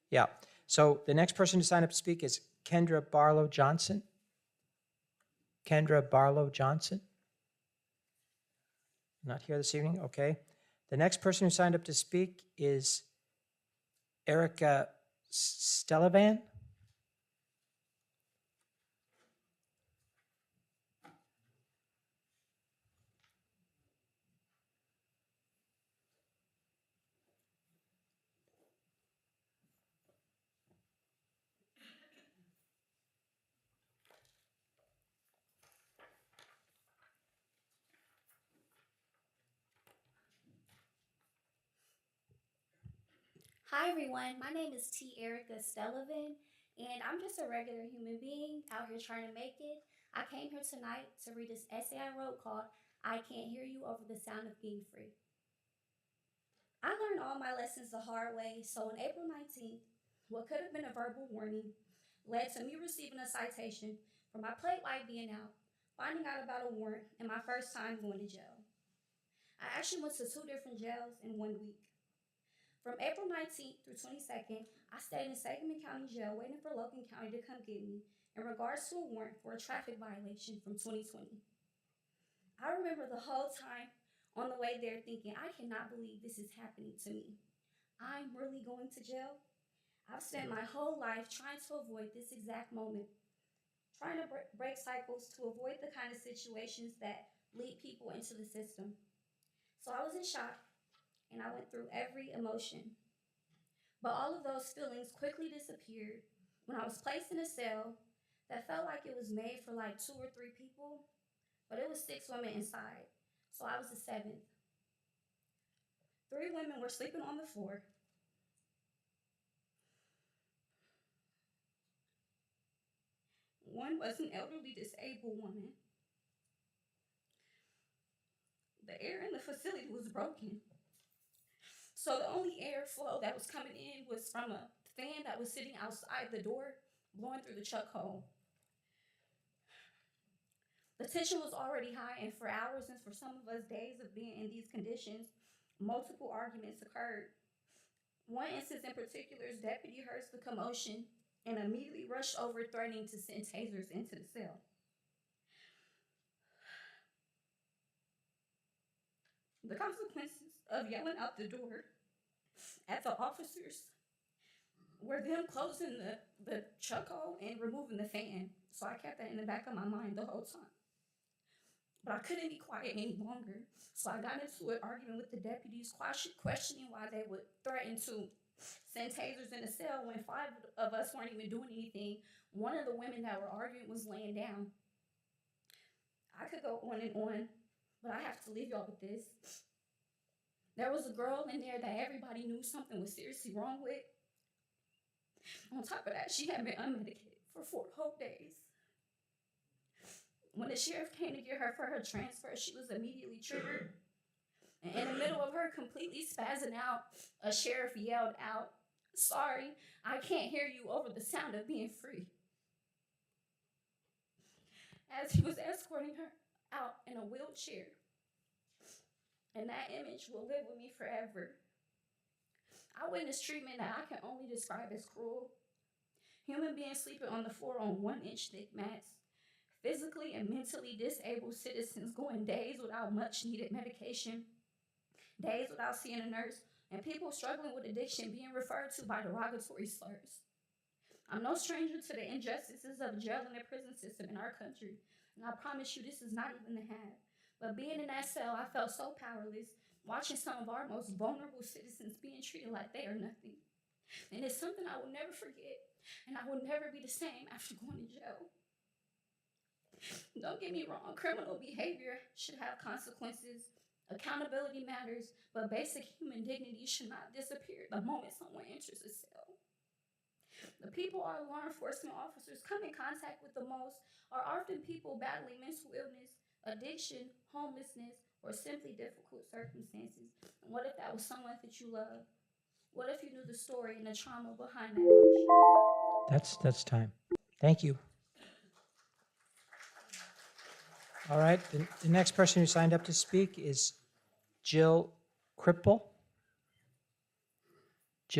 Yeah. So the next person to sign up to speak is Kendra Barlow Johnson. Kendra Barlow Johnson. Not here this evening. Okay. The next person who signed up to speak is Erica Stelavan. Hi everyone, my name is T. Erica Stellivan, and I'm just a regular human being out here trying to make it. I came here tonight to read this essay I wrote called I Can't Hear You Over the Sound of Being Free. I learned all my lessons the hard way, so on April 19th, what could have been a verbal warning led to me receiving a citation for my plate light being out, finding out about a warrant, and my first time going to jail. I actually went to two different jails in 1 week. From April 19th through 22nd, I stayed in Sangamon County Jail waiting for Logan County to come get me in regards to a warrant for a traffic violation from 2020. I remember the whole time on the way there thinking, I cannot believe this is happening to me. I'm really going to jail? I've spent my whole life trying to avoid this exact moment, trying to break cycles to avoid the kind of situations that lead people into the system. So I was in shock and I went through every emotion. But all of those feelings quickly disappeared when I was placed in a cell that felt like it was made for like two or three people, but it was six women inside. So I was the seventh. Three women were sleeping on the floor. One was an elderly disabled woman. The air in the facility was broken. So the only airflow that was coming in was from a fan that was sitting outside the door, blowing through the chuck hole. The tension was already high, and for hours and for some of us days of being in these conditions, multiple arguments occurred. One instance in particular's deputy heard the commotion and immediately rushed over, threatening to send tasers into the cell. The consequences of yelling out the door at the officers were them closing the chuck hole and removing the fan. So I kept that in the back of my mind the whole time. But I couldn't be quiet any longer. So I got into an argument with the deputies, questioning why they would threaten to send tasers in the cell when five of us weren't even doing anything. One of the women that were arguing was laying down. I could go on and on, but I have to leave y'all with this. There was a girl in there that everybody knew something was seriously wrong with. On top of that, she had been unmedicated for 4 whole days. When the sheriff came to get her for her transfer, she was immediately triggered. And in the middle of her completely spazzing out, a sheriff yelled out, "Sorry, I can't hear you over the sound of being free," as he was escorting her out in a wheelchair. And that image will live with me forever. I witnessed treatment that I can only describe as cruel. Human beings sleeping on the floor on 1 inch thick mats, physically and mentally disabled citizens going days without much needed medication, days without seeing a nurse, and people struggling with addiction being referred to by derogatory slurs. I'm no stranger to the injustices of the jail and the prison system in our country, and I promise you this is not even the half. But being in that cell, I felt so powerless, watching some of our most vulnerable citizens being treated like they are nothing. And it's something I will never forget, and I will never be the same after going to jail. Don't get me wrong, criminal behavior should have consequences. Accountability matters, but basic human dignity should not disappear the moment someone enters a cell. The people our law enforcement officers come in contact with the most are often people battling mental illness, addiction, homelessness, or simply difficult circumstances. And what if that was someone that you love? What if you knew the story and the trauma behind that emotion? That's time. Thank you. All right. The next person who signed up to speak is Jill Cripple.